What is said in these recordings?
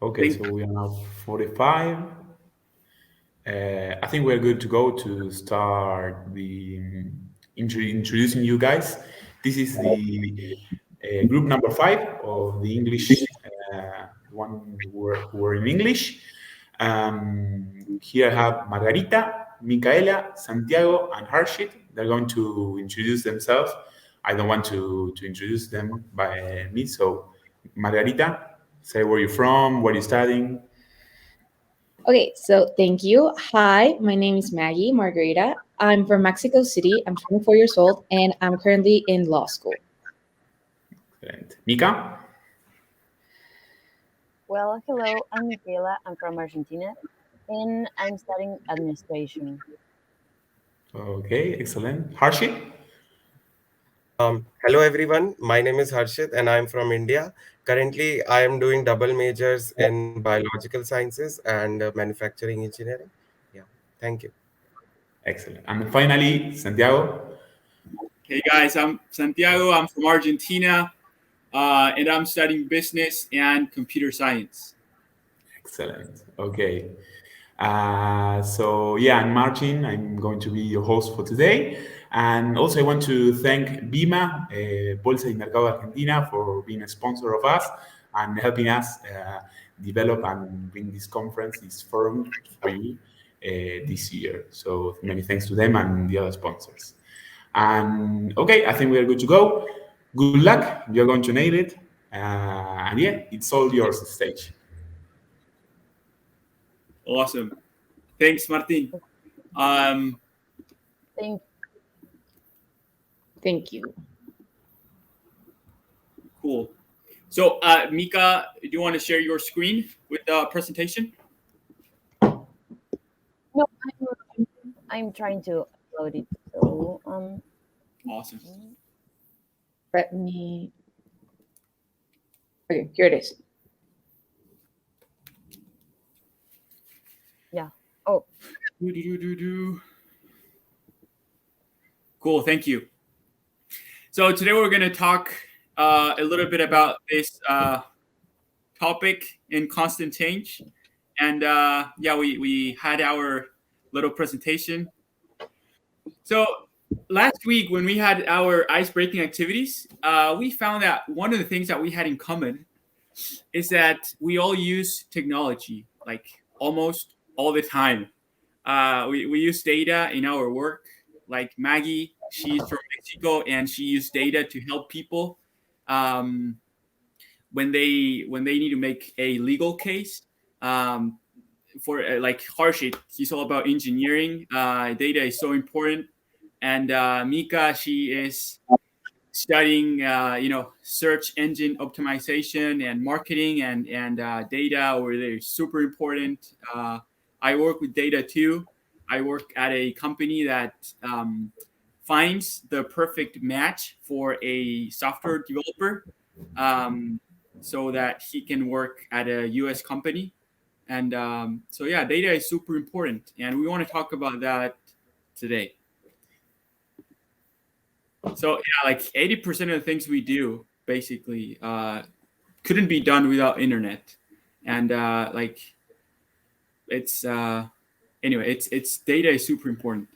Okay, so we are now 45. I think we're good to go to start the introducing you guys. This is the group number 5 of the English one who are in English. Here I have Margarita, Micaela, Santiago, and Harshit. They're going to introduce themselves. I don't want to introduce them by me. So, Margarita, say where you're from, what you're studying. Okay, so thank you. Hi, my name is Maggie Margarita. I'm from Mexico City. I'm 24 years old and I'm currently in law school. Excellent. Mika? Well, hello, I'm Michaela. I'm from Argentina, and I'm studying administration. Okay, excellent. Harshit? Hello everyone, my name is Harshit and I'm from India. Currently, I am doing double majors in biological sciences and manufacturing engineering. Yeah, thank you. Excellent. And finally, Santiago? Hey guys, I'm Santiago. I'm from Argentina, and I'm studying business and computer science. Excellent. Okay. So yeah, I'm Martin. I'm going to be your host for today. And also I want to thank BIMA, Bolsa y Mercado Argentina, for being a sponsor of us and helping us develop and bring this conference, this forum for you this year. So many thanks to them and the other sponsors. And okay, I think we are good to go. Good luck. You're going to nail it. And yeah, it's all yours, the stage. Awesome. Thanks, Martin. Thank you. Cool. So, Mika, do you want to share your screen with the presentation? No, I'm trying to upload it. So, Awesome. Let me. Okay, here it is. Yeah. Oh. Cool. Thank you. So today we're going to talk a little bit about this topic in constant change. And yeah, we had our little presentation. So last week when we had our ice-breaking activities, we found that one of the things that we had in common is that we all use technology, like almost all the time. We use data in our work. Like Maggie, she's from Mexico, and she used data to help people when they need to make a legal case. For like Harshit, he's all about engineering. Data is so important. And Mika, she is studying search engine optimization and marketing and data over there is super important. I work with data too. I work at a company that finds the perfect match for a software developer so that he can work at a US company. And so yeah, data is super important, and we want to talk about that today. So yeah, like 80% of the things we do basically couldn't be done without internet, and like it's anyway, it's data is super important.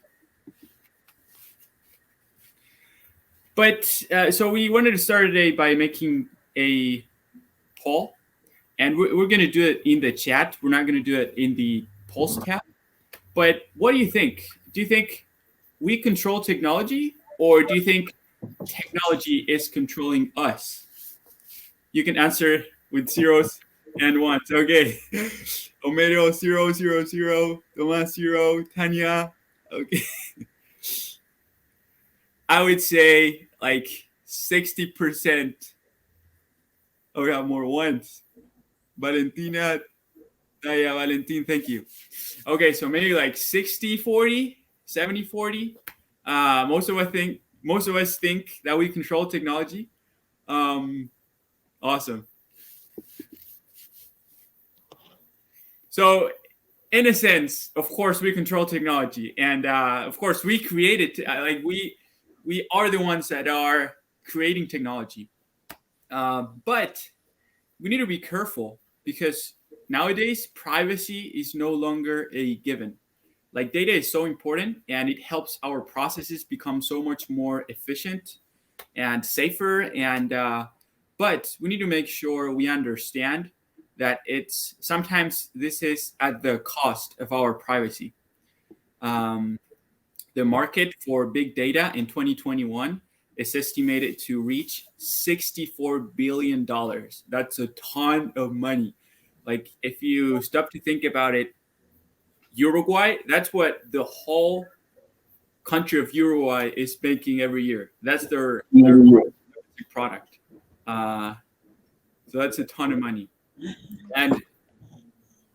But so we wanted to start today by making a poll, and we're going to do it in the chat. We're not going to do it in the Pulse tab. But what do you think? Do you think we control technology, or do you think technology is controlling us? You can answer with zeros and ones. Okay. Homero 000, Tomas 0, Tanya. Okay. I would say like 60%. Oh, we have more ones. Valentina. Yeah, Valentin, thank you. Okay, so maybe like 60-40, 70-40. Most of us think that we control technology. Awesome. So, in a sense, of course, we control technology, and of course, we created. Like we are the ones that are creating technology. But we need to be careful because nowadays, privacy is no longer a given. Like data is so important and it helps our processes become so much more efficient and safer. And but we need to make sure we understand that it's sometimes this is at the cost of our privacy. Um, the market for big data in 2021 is estimated to reach $64 billion. That's a ton of money. Like if you stop to think about it, Uruguay, that's what the whole country of Uruguay is making every year. That's their product. So that's a ton of money. And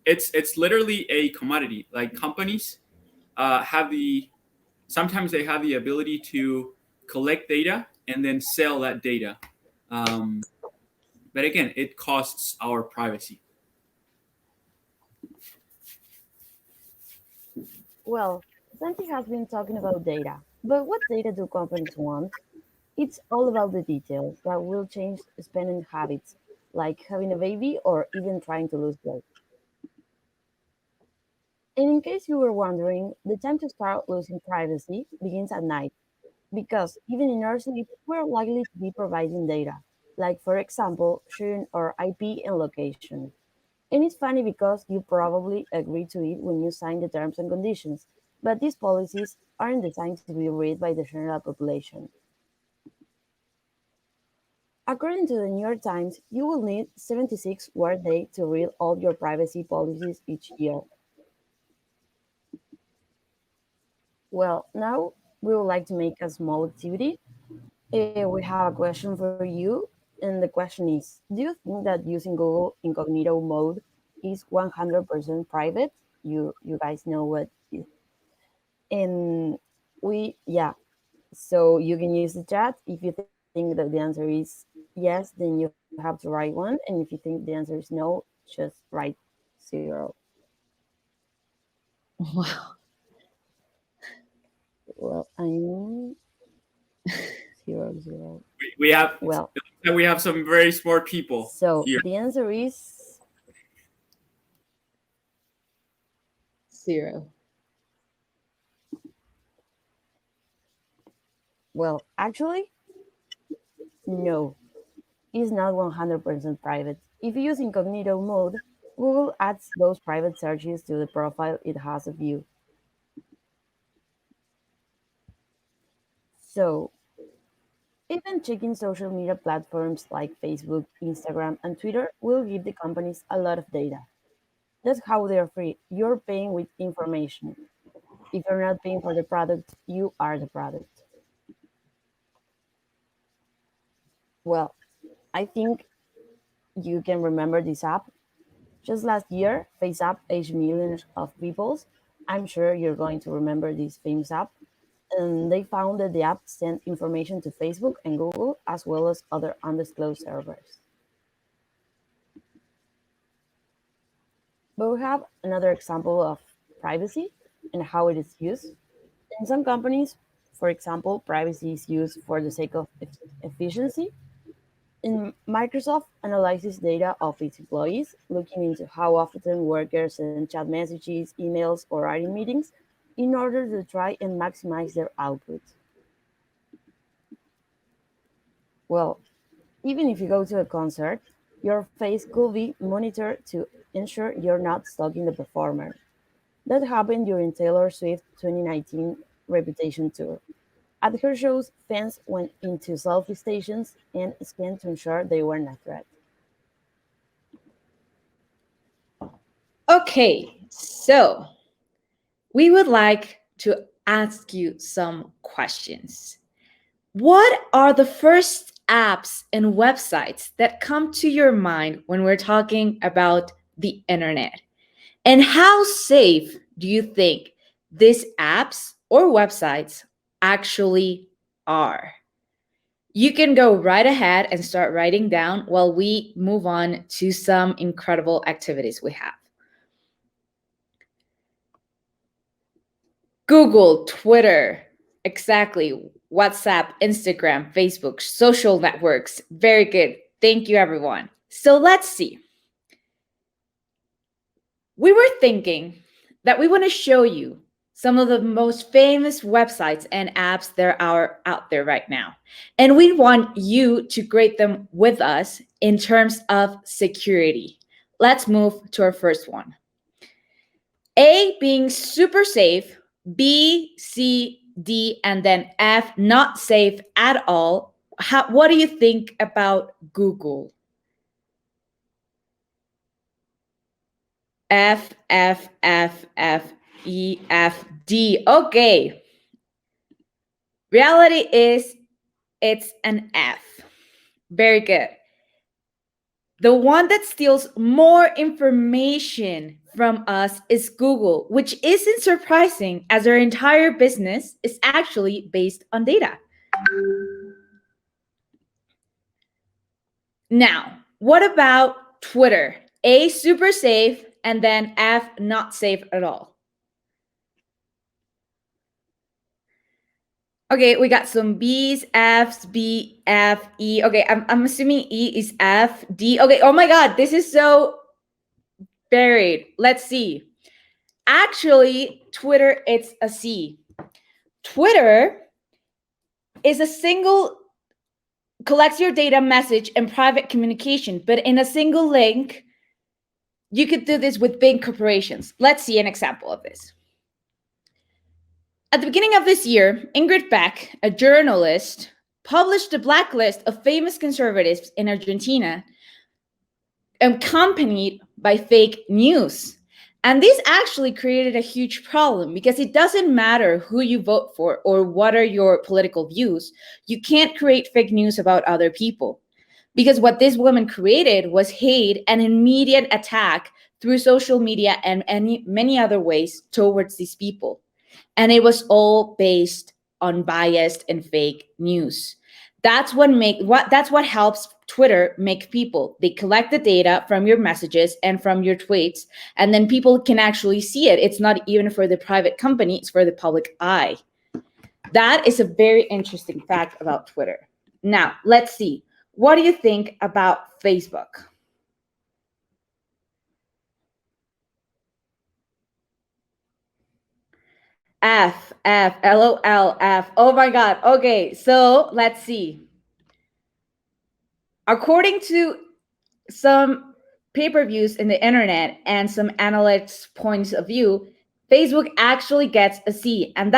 it's literally a commodity. Like companies sometimes they have the ability to collect data and then sell that data. But again, it costs our privacy. Well, Santi has been talking about data, but what data do companies want? It's all about the details that will change spending habits, like having a baby or even trying to lose weight. And in case you were wondering, the time to start losing privacy begins at night, because even in our sleep, we're likely to be providing data, like for example, sharing our IP and location. And it's funny because you probably agreed to it when you signed the terms and conditions, but these policies aren't designed to be read by the general population. According to the New York Times, you will need 76 workdays to read all your privacy policies each year. Well, now we would like to make a small activity. We have a question for you, and the question is, do you think that using Google incognito mode is 100% private? You guys know what it, and yeah, so you can use the chat. If you think that the answer is yes, then you have to write one, and if you think the answer is no, just write 0. Wow. Well, I'm 0, 0. We have Well, we have some very smart people so here. the answer is 0. well, actually, no. It's not 100% private. If you use incognito mode, Google adds those private searches to the profile it has of you. So, even checking social media platforms like Facebook, Instagram, and Twitter will give the companies a lot of data. That's how they're free. You're paying with information. If you're not paying for the product, you are the product. Well, I think you can remember this app. Just last year, FaceApp aged millions of people. I'm sure you're going to remember this famous app. And they found that the app sent information to Facebook and Google, as well as other undisclosed servers. But we have another example of privacy and how it is used. In some companies, for example, privacy is used for the sake of efficiency. In Microsoft analyzes data of its employees, looking into how often workers send chat messages, emails, or are in meetings in order to try and maximize their output. Well, even if you go to a concert, your face could be monitored to ensure you're not stalking the performer. That happened during Taylor Swift's 2019 Reputation tour. At her shows, fans went into selfie stations and scanned to ensure they weren't a threat. Okay, so we would like to ask you some questions. What are the first apps and websites that come to your mind when we're talking about the internet? And how safe do you think these apps or websites actually are? You can go right ahead and start writing down while we move on to some incredible activities we have. Google, Twitter, exactly. WhatsApp, Instagram, Facebook, social networks. Very good. Thank you, everyone. So let's see. we were thinking that we want to show you some of the most famous websites and apps that are out there right now. And we want you to grade them with us in terms of security. Let's move to our first one. A being super safe, B, C, D, and then F, not safe at all. What do you think about Google? F, F, F, F, E, F, D. Okay. Reality is it's an F. Very good. The one that steals more information from us is Google, which isn't surprising as our entire business is actually based on data. Now, what about Twitter? A, super safe, and then F, not safe at all. Okay, we got some B's, F's, B, F, E. Okay, I'm assuming E is F, D. Okay, oh my God, this is so buried. Let's see. Actually, Twitter, it's a C. Twitter is a single, collects your data, message, and private communication, but in a single link. You could do this with big corporations. Let's see an example of this. At the beginning of this year, Ingrid Beck, a journalist, published a blacklist of famous conservatives in Argentina, accompanied by fake news. And this actually created a huge problem because it doesn't matter who you vote for or what are your political views. You can't create fake news about other people. Because what this woman created was hate and immediate attack through social media and many other ways towards these people. And it was all based on biased and fake news. That's what helps Twitter make people. They collect the data from your messages and from your tweets, and then people can actually see it. It's not even for the private company, it's for the public eye. That is a very interesting fact about Twitter. Now, let's see. What do you think about Facebook? F, F, LOL, F. Oh my God. Okay, so let's see. According to some pay-per-views in the internet and some analysts' points of view, Facebook actually gets a C. And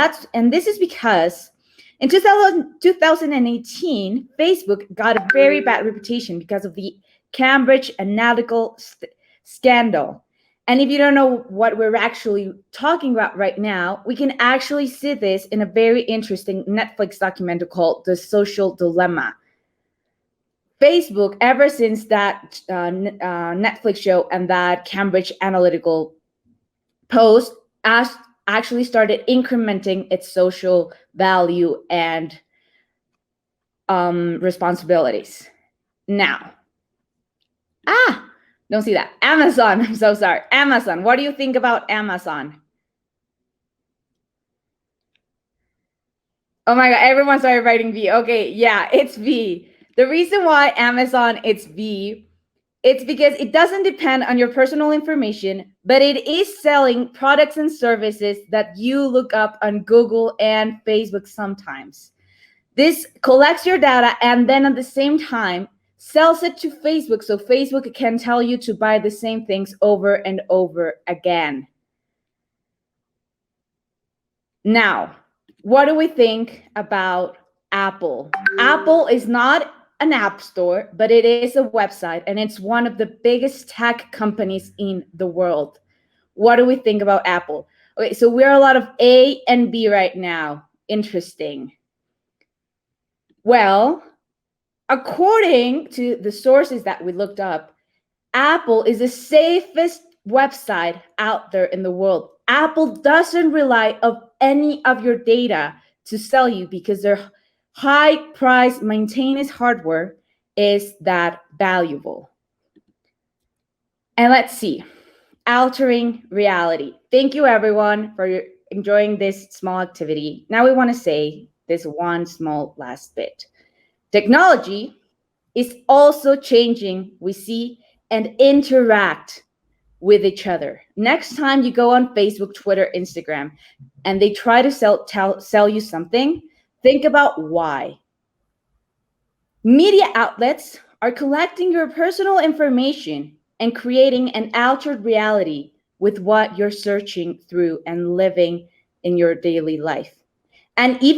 this is because in 2018, Facebook got a very bad reputation because of the Cambridge Analytica scandal. And if you don't know what we're actually talking about right now, we can actually see this in a very interesting Netflix documentary called The Social Dilemma. Facebook, ever since that Netflix show and that Cambridge Analytica post, actually started incrementing its social value and responsibilities. Now, don't see that. Amazon, I'm so sorry. Amazon, what do you think about Amazon? Oh my God, everyone started writing V. Okay, yeah, it's V. The reason why Amazon, it's V, it's because it doesn't depend on your personal information, but it is selling products and services that you look up on Google and Facebook sometimes. This collects your data and then at the same time sells it to Facebook so Facebook can tell you to buy the same things over and over again. Now, what do we think about Apple? Apple is not an app store, but it is a website and it's one of the biggest tech companies in the world. What do we think about Apple? Okay, so we're a lot of A and B right now. Interesting. Well, according to the sources that we looked up, Apple is the safest website out there in the world. Apple doesn't rely on any of your data to sell you because their high price maintenance hardware is that valuable. And let's see, altering reality. Thank you everyone for enjoying this small activity. Now we want to say this one small last bit. Technology is also changing, we see, and interact with each other. Next time you go on Facebook, Twitter, Instagram, and they try to sell you something, think about why. Media outlets are collecting your personal information and creating an altered reality with what you're searching through and living in your daily life. And these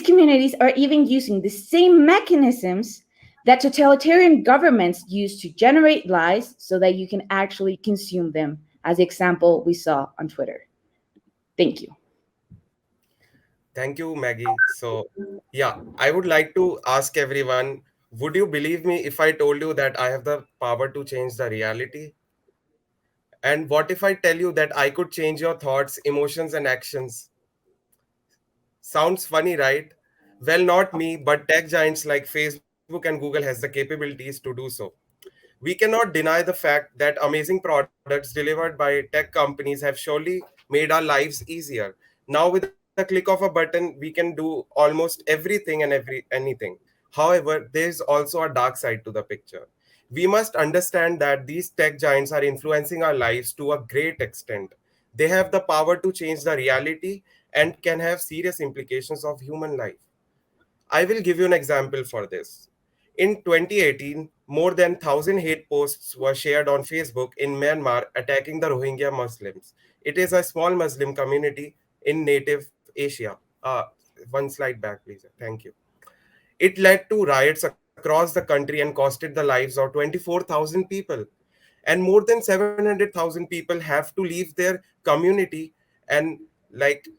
communities are even using the same mechanisms that totalitarian governments use to generate lies so that you can actually consume them, as the example we saw on Twitter. Thank you. Thank you, Maggie. So, yeah, I would like to ask everyone, would you believe me if I told you that I have the power to change the reality? And what if I tell you that I could change your thoughts, emotions, and actions? Sounds funny, right? Well, not me, but tech giants like Facebook and Google has the capabilities to do so. We cannot deny the fact that amazing products delivered by tech companies have surely made our lives easier. Now, with a click of a button, we can do almost everything and anything. However, there is also a dark side to the picture. We must understand that these tech giants are influencing our lives to a great extent. They have the power to change the reality and can have serious implications of human life. I will give you an example for this. In 2018, more than 1,000 hate posts were shared on Facebook in Myanmar attacking the Rohingya Muslims. It is a small Muslim community in native Asia. One slide back, please. Thank you. It led to riots across the country and costed the lives of 24,000 people. And more than 700,000 people have to leave their community and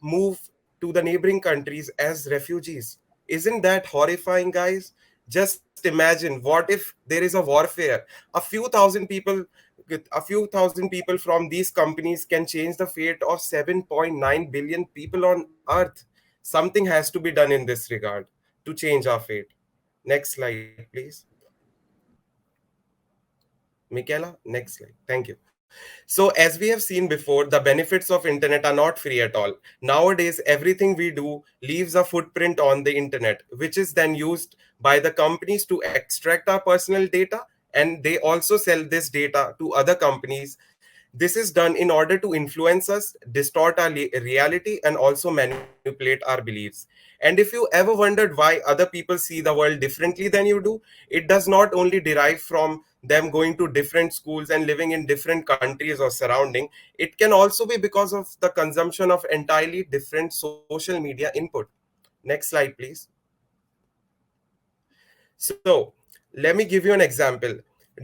move to the neighboring countries as refugees. Isn't that horrifying, guys? Just imagine, what if there is a warfare? A few thousand people from these companies can change the fate of 7.9 billion people on earth. Something has to be done in this regard to change our fate. Next slide, please. Michaela, next slide. Thank you. So as we have seen before, the benefits of internet are not free at all. Nowadays, everything we do leaves a footprint on the internet, which is then used by the companies to extract our personal data, and they also sell this data to other companies. This is done in order to influence us, distort our reality, and also manipulate our beliefs. And if you ever wondered why other people see the world differently than you do, it does not only derive from them going to different schools and living in different countries or surrounding. It can also be because of the consumption of entirely different social media input. Next slide, please. So let me give you an example.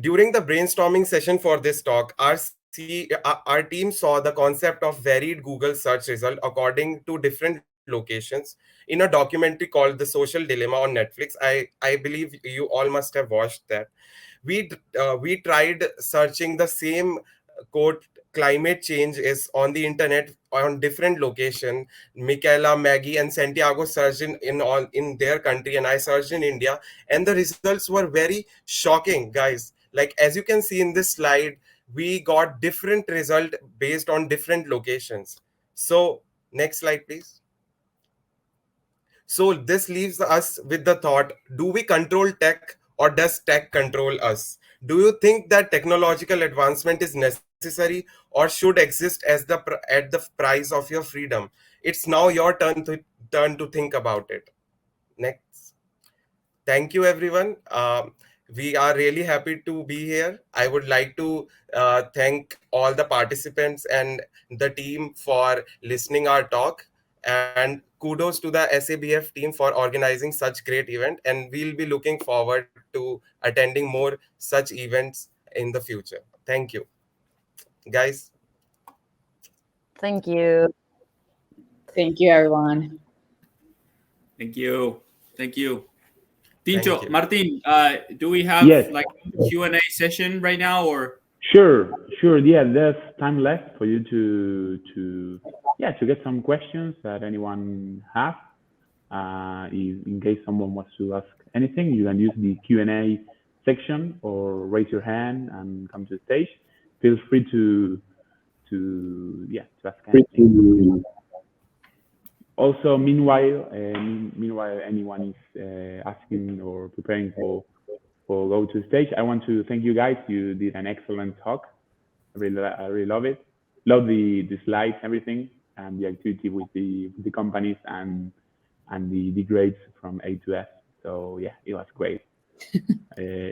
During the brainstorming session for this talk, our team saw the concept of varied Google search result according to different locations in a documentary called The Social Dilemma on Netflix. I believe you all must have watched that. We tried searching the same quote, climate change is on the internet on different location. Michaela, Maggie, and Santiago searched in their country, and I searched in India, and the results were very shocking, guys. Like, as you can see in this slide, we got different result based on different locations. So next slide, please. So this leaves us with the thought, do we control tech or does tech control us? Do you think that technological advancement is necessary or should exist as at the price of your freedom? It's now your turn to think about it. Next. Thank you, everyone. We are really happy to be here. I would like to thank all the participants and the team for listening our talk. And kudos to the SABF team for organizing such great event. And we'll be looking forward to attending more such events in the future. Thank you, guys. Thank you. Thank you, everyone. Thank you. Thank you. Thank Tincho, you. Martin, do we have Yes. like a Q&A session right now, or? Sure. Yeah, there's time left for you to get some questions that anyone have. In case someone wants to ask anything, you can use the Q&A section or raise your hand and come to the stage. Feel free to ask anything. Also, meanwhile anyone is asking or preparing for for go to stage. I want to thank you guys. You did an excellent talk. I really love it. Love the slides, everything, and the activity with the companies and the grades from A to F. So yeah, it was great.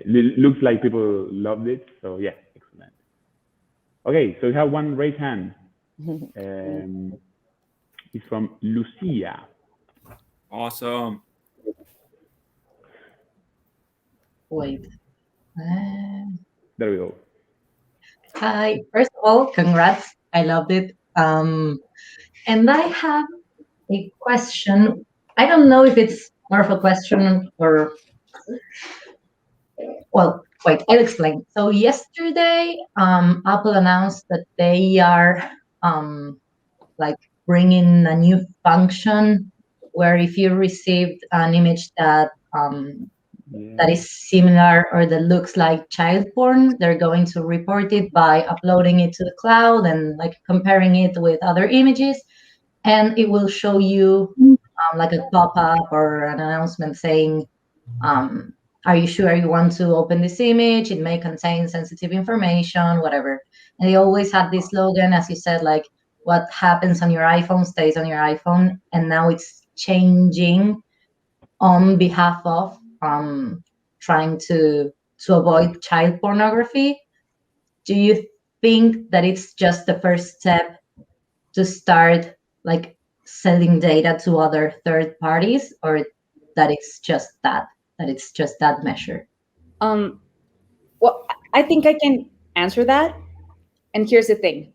Looks like people loved it. So yeah, excellent. Okay, so we have one raised hand. It's from Lucia. Awesome. Wait. There we go. Hi. First of all, congrats. I loved it. And I have a question. I don't know if it's more of a question or, well, wait, I'll explain. So yesterday, Apple announced that they are like bringing a new function where if you received an image that that is similar or that looks like child porn, they're going to report it by uploading it to the cloud and like comparing it with other images, and it will show you like a pop-up or an announcement saying, are you sure you want to open this image? It may contain sensitive information, whatever. And they always had this slogan, as you said, like what happens on your iPhone stays on your iPhone, and now it's changing on behalf of trying to avoid child pornography. Do you think that it's just the first step to start like selling data to other third parties, or that it's just that measure? Well, I think I can answer that. And here's the thing.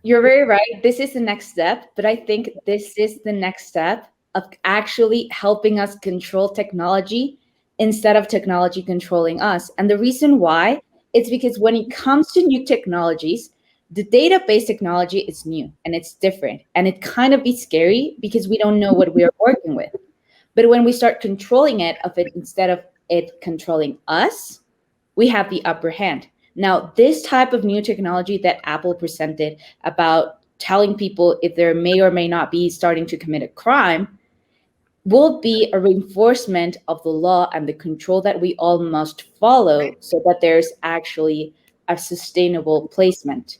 You're very right. This is the next step, but I think this is the next step of actually helping us control technology instead of technology controlling us. And the reason why is because when it comes to new technologies, the database technology is new and it's different. And it kind of be scary because we don't know what we are working with. But when we start controlling it instead of it controlling us, we have the upper hand. Now, this type of new technology that Apple presented about telling people if they may or may not be starting to commit a crime will be a reinforcement of the law and the control that we all must follow so that there's actually a sustainable placement.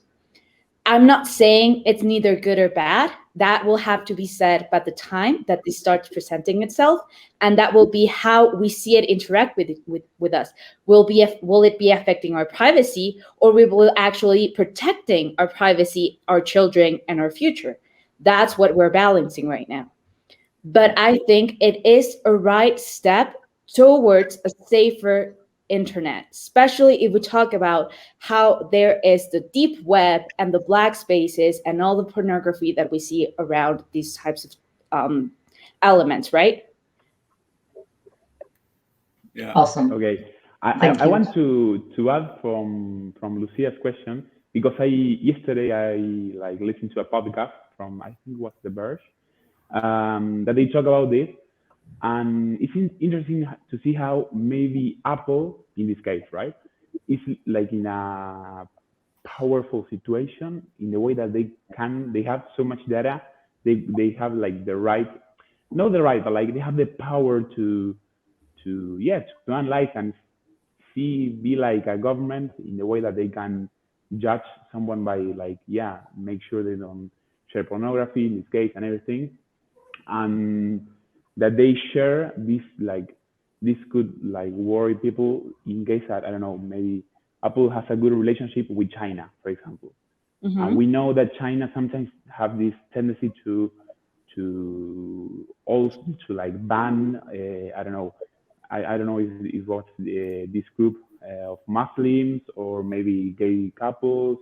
I'm not saying it's neither good or bad. That will have to be said by the time that this starts presenting itself, and that will be how we see it interact with us. Will it be affecting our privacy, or we will actually protecting our privacy, our children, and our future? That's what we're balancing right now. But I think it is a right step towards a safer internet, especially if we talk about how there is the deep web and the black spaces and all the pornography that we see around these types of elements, right? Yeah. Awesome. Okay. Thank I you. want to add from Lucia's question, because yesterday I like listened to a podcast from, I think it was The Verge, that they talk about this. And it's interesting to see how maybe Apple, in this case, right, is like in a powerful situation in the way that they have so much data, they have like the right, not the right, but like they have the power to analyze and be like a government in the way that they can judge someone by like make sure they don't share pornography in this case and everything, and that they share this could like worry people in case that, I don't know, maybe Apple has a good relationship with China, for example. And we know that China sometimes have this tendency to also to like ban I don't know if it was this group of Muslims or maybe gay couples.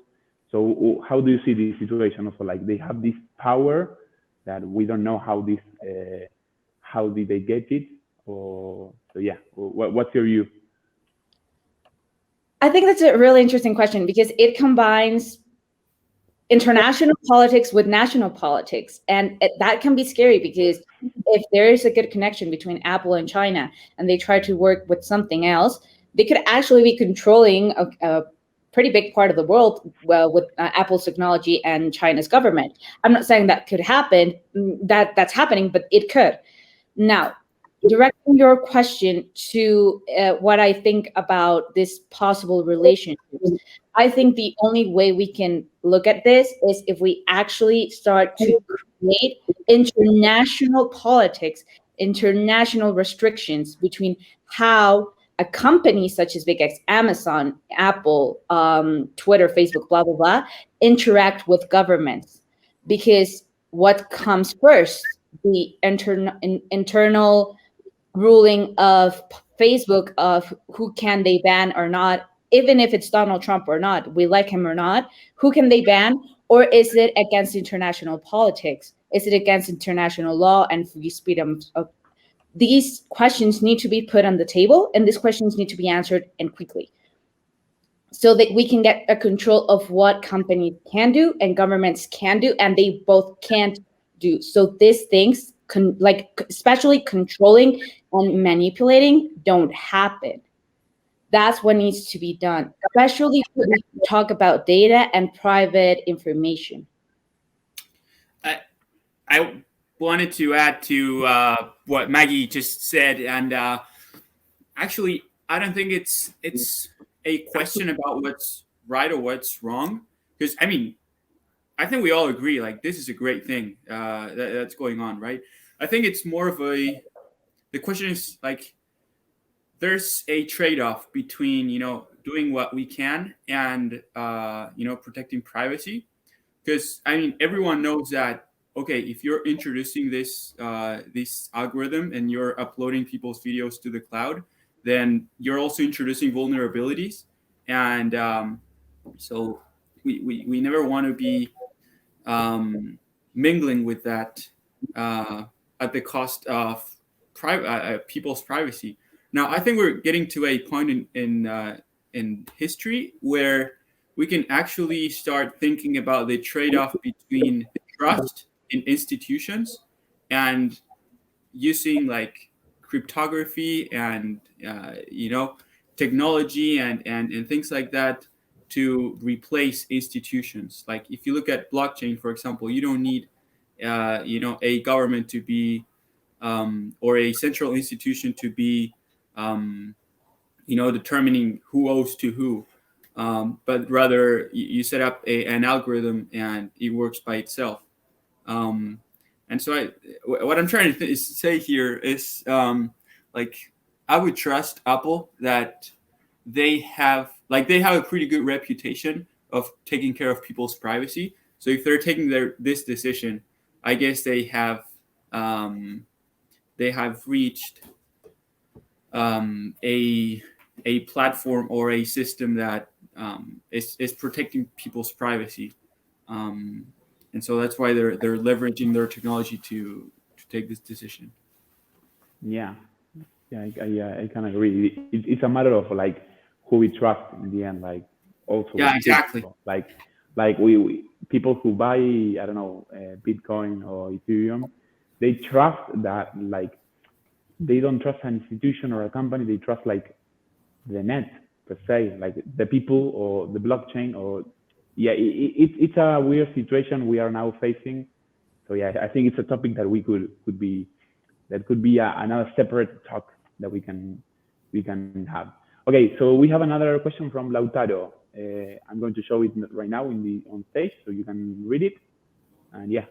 So how do you see this situation? Also, like they have this power that we don't know how did they get it, or so yeah. What's your view? I think that's a really interesting question because it combines international politics with national politics, and that can be scary because if there is a good connection between Apple and China and they try to work with something else, they could actually be controlling a pretty big part of the world, well, with Apple's technology and China's government. I'm not saying that could happen, that's happening, but it could. Now, directing your question to what I think about this possible relationships, I think the only way we can look at this is if we actually start to create international politics, international restrictions between how a company such as Big X, Amazon, Apple, Twitter, Facebook, blah, blah, blah, interact with governments. Because what comes first? The internal ruling of Facebook of who can they ban or not, even if it's Donald Trump or not, we like him or not, who can they ban? Or is it against international politics? Is it against international law and free freedom of these questions need to be put on the table, and these questions need to be answered and quickly, so that we can get a control of what companies can do and governments can do, and they both can't do. So these things, especially controlling and manipulating, don't happen. That's what needs to be done, especially when we talk about data and private information. I wanted to add to what Maggie just said, and actually, I don't think it's a question about what's right or what's wrong, because I mean, I think we all agree like this is a great thing that's going on, right? I think it's more of the question is like there's a trade-off between doing what we can and protecting privacy, because I mean everyone knows that okay, if you're introducing this algorithm and you're uploading people's videos to the cloud, then you're also introducing vulnerabilities, and so we never want to be mingling with that at the cost of people's privacy. Now, I think we're getting to a point in history where we can actually start thinking about the trade-off between trust in institutions and using like cryptography and technology and things like that to replace institutions. Like if you look at blockchain, for example, you don't need a government to be or a central institution to be determining who owes to who, but rather you set up an algorithm and it works by itself. And so what I'm trying to say here is like I would trust Apple that they have a pretty good reputation of taking care of people's privacy. So if they're taking this decision, I guess they have reached a platform or a system that is protecting people's privacy. And so that's why they're leveraging their technology to take this decision. Yeah, I kind of agree. It's a matter of like who we trust in the end. Like also, yeah, exactly. People. Like we people who buy Bitcoin or Ethereum, they trust that like they don't trust an institution or a company. They trust like the net per se, like the people or the blockchain or. Yeah, it's a weird situation we are now facing. So yeah, I think it's a topic that could be another separate talk that we can have. Okay, so we have another question from Lautaro. I'm going to show it right now on stage, so you can read it. And yeah.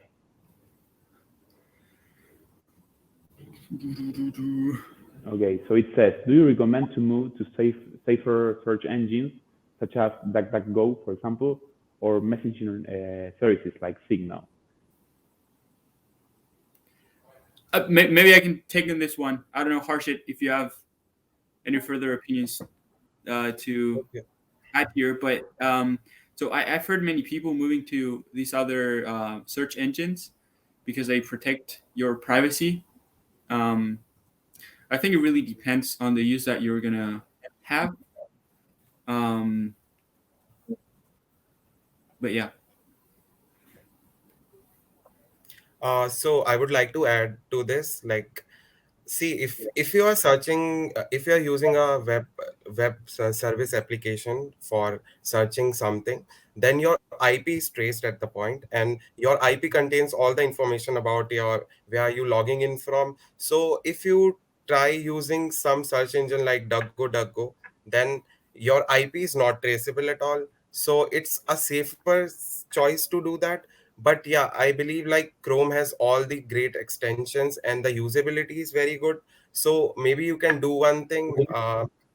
Okay, so it says, do you recommend to move to safer search engines such as DuckDuckGo, for example, or messaging services like Signal? Maybe I can take in this one. I don't know, Harshit, if you have any further opinions to add here. But so I've heard many people moving to these other search engines because they protect your privacy. I think it really depends on the use that you're going to have. But yeah. So I would like to add to this, like, see, if you are searching, if you are using a web service application for searching something, then your IP is traced at the point, and your IP contains all the information about where are you logging in from. So if you try using some search engine like DuckDuckGo, then your IP is not traceable at all. So it's a safer choice to do that. But yeah, I believe like Chrome has all the great extensions and the usability is very good. So maybe you can do one thing,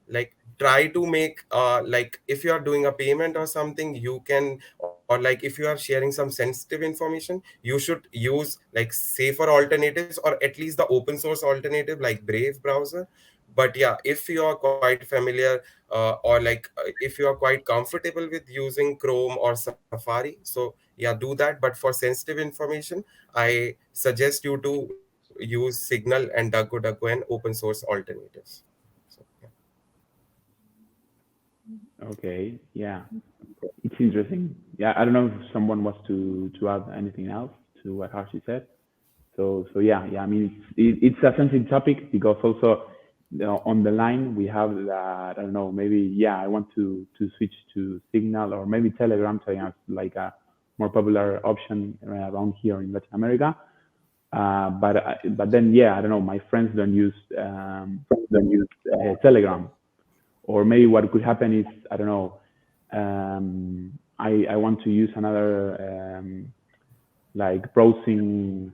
like try to make like if you are doing a payment or something, you can, or like if you are sharing some sensitive information, you should use like safer alternatives or at least the open source alternative like Brave browser. But yeah, if you are quite familiar, or like if you are quite comfortable with using Chrome or Safari, so yeah, do that. But for sensitive information, I suggest you to use Signal and DuckDuckGo and open source alternatives. So, yeah. Okay, yeah, it's interesting. Yeah, I don't know if someone wants to add anything else to what Harshi said. So yeah. I mean, it's a sensitive topic because also, on the line we have that, I don't know, maybe, yeah, I want to switch to Signal or maybe Telegram, so yeah, like a more popular option around here in Latin America. But then, yeah, I don't know, my friends don't use Telegram, or maybe what could happen is, I don't know, I want to use another, like browsing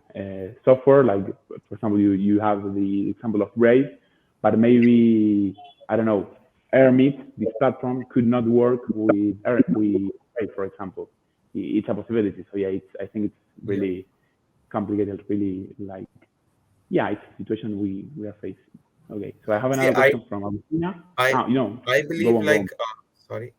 software. Like, for example, you have the example of Brave, but maybe, I don't know, Airmeet, this platform could not work with Brave, for example. It's a possibility. So yeah, I think it's Yeah. really complicated. Really, like, yeah, it's a situation we are facing. Okay, so I have See, another question from Agustina. I Ah, I go believe on, go on. like sorry,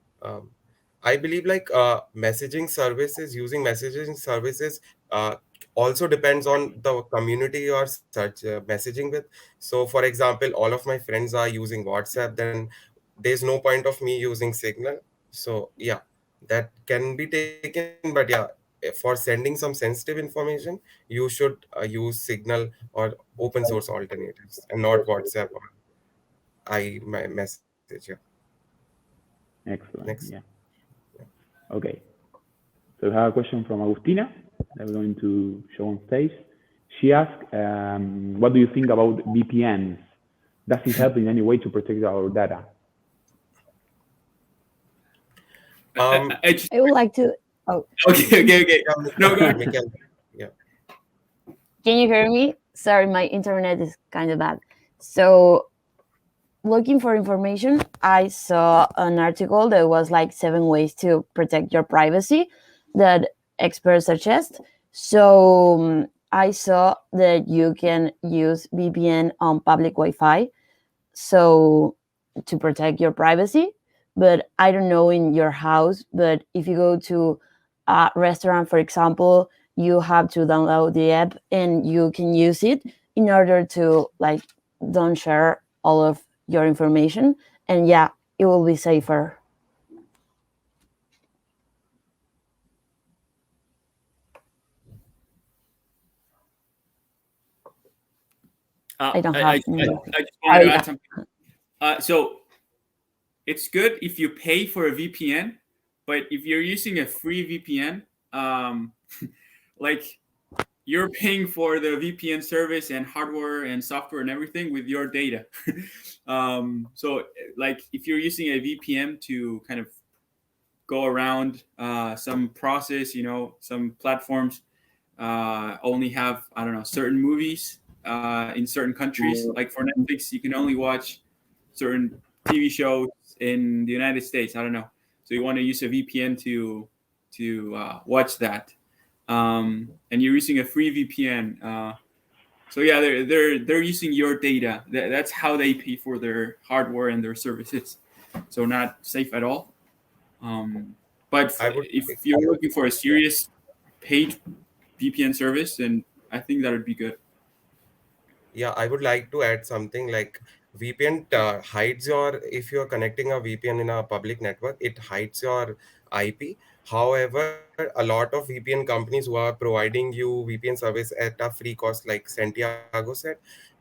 I believe like messaging services, using messaging services uh, also depends on the community you are such messaging with. So for example, all of my friends are using WhatsApp, then there's no point of me using Signal. So yeah, that can be taken. But yeah, for sending some sensitive information, you should use Signal or open source alternatives and not WhatsApp or my message. Yeah. Excellent. Next. Yeah. Okay. So we have a question from Agustina that we're going to show on stage. She asked, what do you think about VPNs? Does it help in any way to protect our data? I just I would like to. Oh, okay. Yeah, No, go ahead. Mikhail. Yeah. can you hear me? Sorry, my internet is kind of bad. So, looking for information, I saw an article that was like 7 ways to protect your privacy that experts suggest. So, I saw that you can use VPN on public Wi-Fi, so to protect your privacy. But I don't know in your house, but if you go to a restaurant, for example, you have to download the app and you can use it in order to like don't share all of your information, and yeah, it will be safer. I don't have I just wanted to add something. So it's good if you pay for a VPN, but if you're using a free VPN, like you're paying for the VPN service and hardware and software and everything with your data. So like if you're using a VPN to kind of go around some process, some platforms only have, I don't know, certain movies in certain countries. Like for Netflix, you can only watch certain TV shows in the United States. I don't know. So you want to use a VPN to watch that, and you're using a free VPN. So yeah, they're using your data. That's how they pay for their hardware and their services. So not safe at all. But I would. if you're looking for a serious paid VPN service, then I think that would be good. Yeah, I would like to add something like VPN hides your, if you're connecting a VPN in a public network, it hides your IP. However, a lot of VPN companies who are providing you VPN service at a free cost, like Santiago said,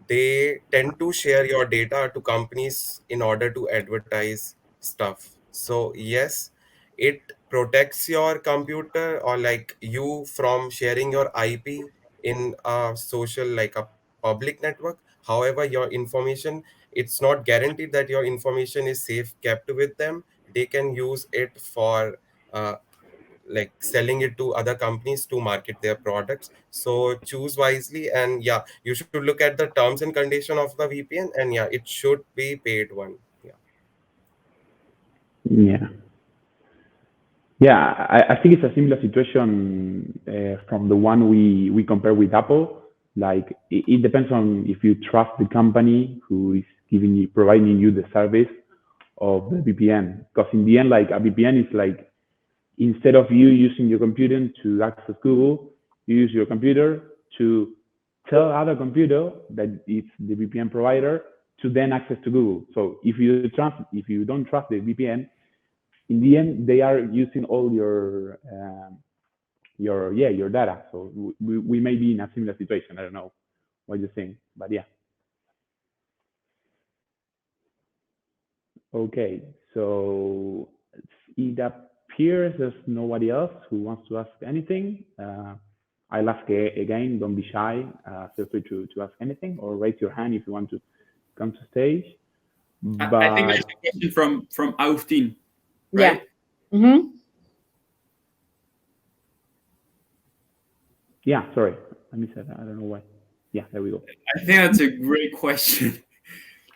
they tend to share your data to companies in order to advertise stuff. So yes, it protects your computer or like you from sharing your IP in a social, like a public network. However, your information, it's not guaranteed that your information is safe kept with them. They can use it for like selling it to other companies to market their products. So choose wisely, and yeah, you should look at the terms and condition of the VPN, and yeah, it should be paid one. Yeah. Yeah. Yeah, I think it's a similar situation from the one we compare with Apple. Like it depends on if you trust the company who is providing you the service of the VPN. Because in the end, like a VPN is like instead of you using your computer to access Google, you use your computer to tell other computer that it's the VPN provider to then access to Google. So if you don't trust the VPN, in the end they are using all your data. So we may be in a similar situation. I don't know what you think, but yeah. Okay, so it appears there's nobody else who wants to ask anything. I'll ask again, don't be shy. Feel free to ask anything or raise your hand if you want to come to stage. But I think there's a question from Austin, Yeah. right? Mm-hmm. yeah, sorry, I missed that. I don't know why. Yeah, there we go. I think that's a great question.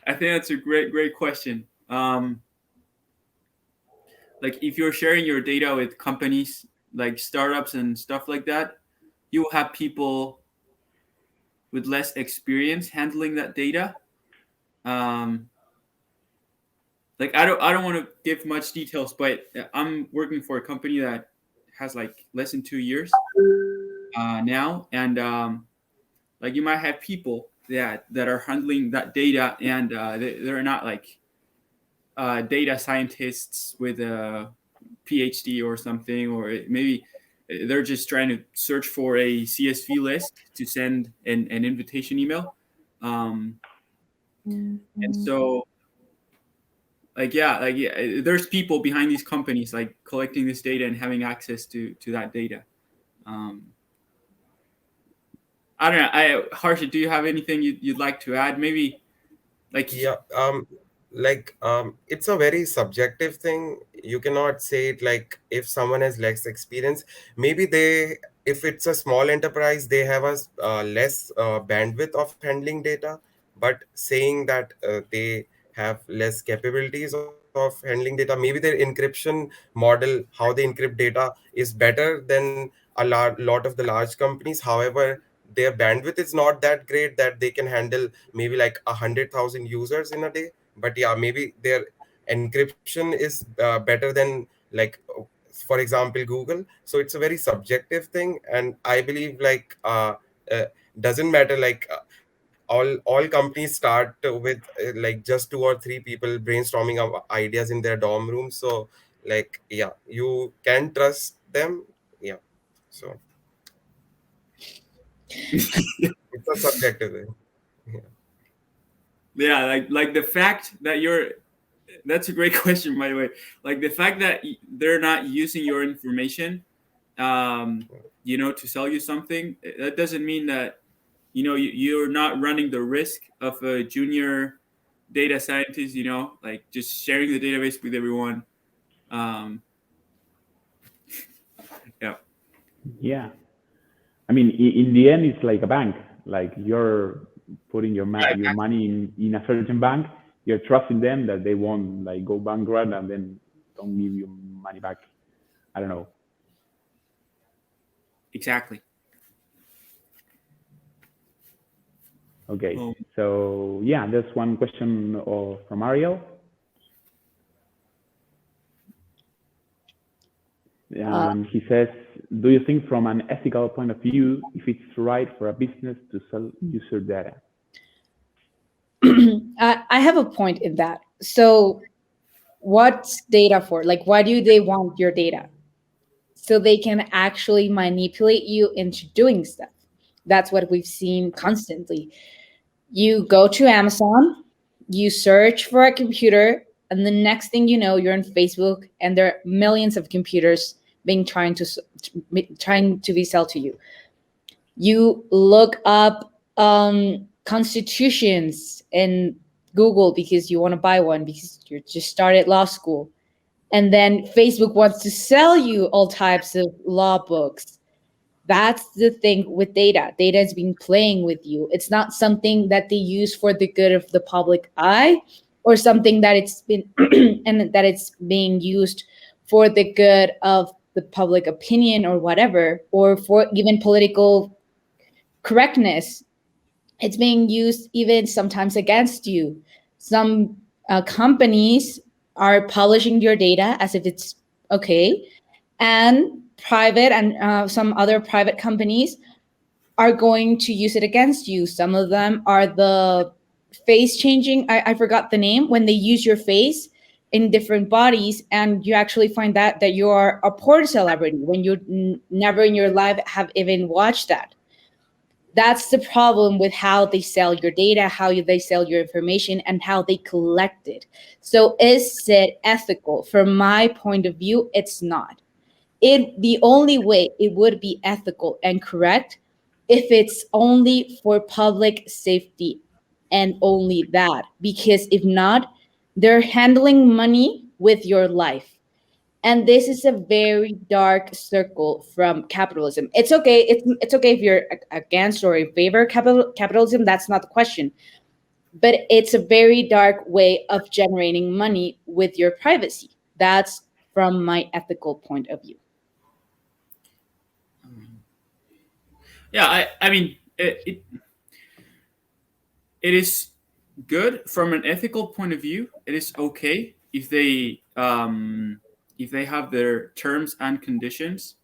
I think that's a great question. Like if you're sharing your data with companies like startups and stuff like that, you will have people with less experience handling that data. Like I don't want to give much details, but I'm working for a company that has like less than 2 years now, and like you might have people that are handling that data, and they're not like data scientists with a PhD or something, or maybe they're just trying to search for a CSV list to send an invitation email. And so like there's people behind these companies like collecting this data and having access to that data. I don't know. Harsha, do you have anything you'd like to add? Maybe like Yeah, it's a very subjective thing. You cannot say it like if someone has less experience, maybe they, if it's a small enterprise, they have a less bandwidth of handling data. But saying that they have less capabilities of handling data, maybe their encryption model, how they encrypt data, is better than a lot of the large companies. However, their bandwidth is not that great that they can handle maybe like 100,000 users in a day. But yeah, maybe their encryption is better than like for example Google. So it's a very subjective thing, and I believe like uh, doesn't matter like all companies start with like just 2 or 3 people brainstorming of ideas in their dorm room. So like yeah, you can trust them. Yeah, so it's a subjective thing. Yeah. yeah, like the fact that that's a great question, by the way. Like the fact that they're not using your information, to sell you something, that doesn't mean that, you're not running the risk of a junior data scientist, like just sharing the database with everyone. Um, yeah. Yeah, I mean, in the end, it's like a bank. Like you're putting your money in a certain bank. You're trusting them that they won't like go bankrupt and then don't give you money back. I don't know. Exactly. Okay, so yeah, there's one question from Ariel. He says, do you think from an ethical point of view, if it's right for a business to sell user data? I have a point in that. So what's data for? Like, why do they want your data? So they can actually manipulate you into doing stuff. That's what we've seen constantly. You go to Amazon, you search for a computer, and the next thing you know, you're on Facebook, and there are millions of computers being trying to be sold to you. You look up constitutions in Google because you want to buy one because you just started law school. And then Facebook wants to sell you all types of law books. That's the thing with data. Data is being playing with you. It's not something that they use for the good of the public eye, or something that it's been and that it's being used for the good of the public opinion or whatever, or for even political correctness. It's being used even sometimes against you. Some companies are publishing your data as if it's okay, and private and some other private companies are going to use it against you. Some of them are the face changing. I forgot the name, when they use your face in different bodies, and you actually find that you are a porn celebrity when you never in your life have even watched that. That's the problem with how they sell your data, how they sell your information, and how they collect it. So is it ethical? From my point of view, it's not. The only way it would be ethical and correct if it's only for public safety, and only that. Because if not, they're handling money with your life. And this is a very dark circle from capitalism. It's okay. It's okay if you're against or in favor of capitalism. That's not the question. But it's a very dark way of generating money with your privacy. That's from my ethical point of view. Yeah, I mean, it is good from an ethical point of view. It is okay if they have their terms and conditions,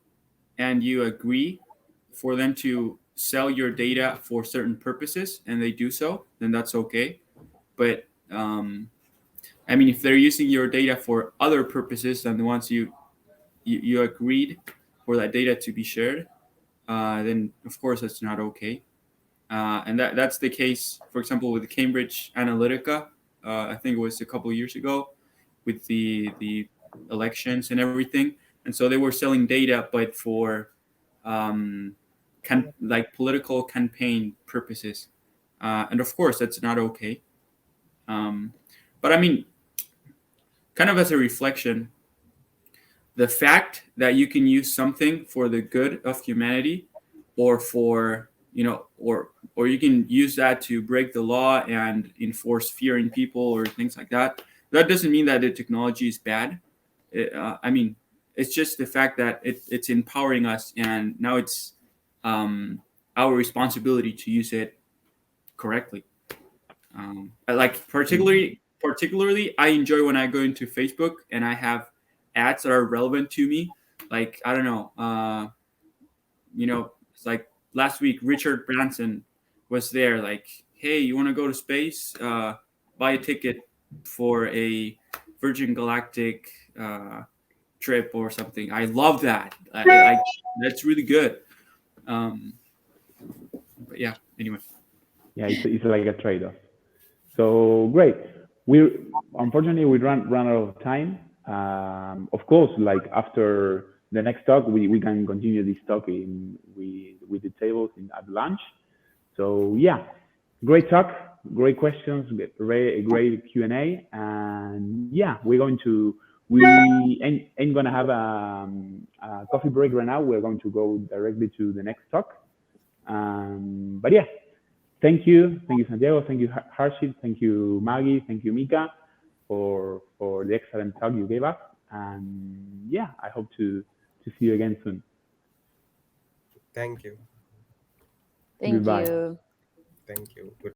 and you agree for them to sell your data for certain purposes, and they do so, then that's okay. But I mean, if they're using your data for other purposes than the ones you agreed for that data to be shared, then of course that's not okay. And that's the case, for example, with Cambridge Analytica. I think it was a couple of years ago with the elections and everything. And so they were selling data, but for like political campaign purposes. And of course, that's not okay. But I mean, kind of as a reflection, the fact that you can use something for the good of humanity, or for, or you can use that to break the law and enforce fear in people or things like that, that doesn't mean that the technology is bad. I mean, it's just the fact that it's empowering us, and now it's our responsibility to use it correctly. Like particularly, I enjoy when I go into Facebook and I have ads that are relevant to me. Like, I don't know, it's like last week Richard Branson was there. Like, hey, you want to go to space? Buy a ticket for a Virgin Galactic trip or something. I love that. That's really good. But yeah, anyway. Yeah, it's like a trade-off. So great. Unfortunately we run out of time. Of course, like after the next talk, we can continue this talk with the tables at lunch. So yeah, great talk, great questions, great Q&A, and yeah, we ain't gonna have a coffee break right now. We're going to go directly to the next talk. But yeah. Thank you, Santiago. Thank you, Harshit. Thank you, Maggie. Thank you, Mika, for the excellent talk you gave us. And yeah, I hope to see you again soon. Thank you. Thank Goodbye. you. Thank you. Goodbye.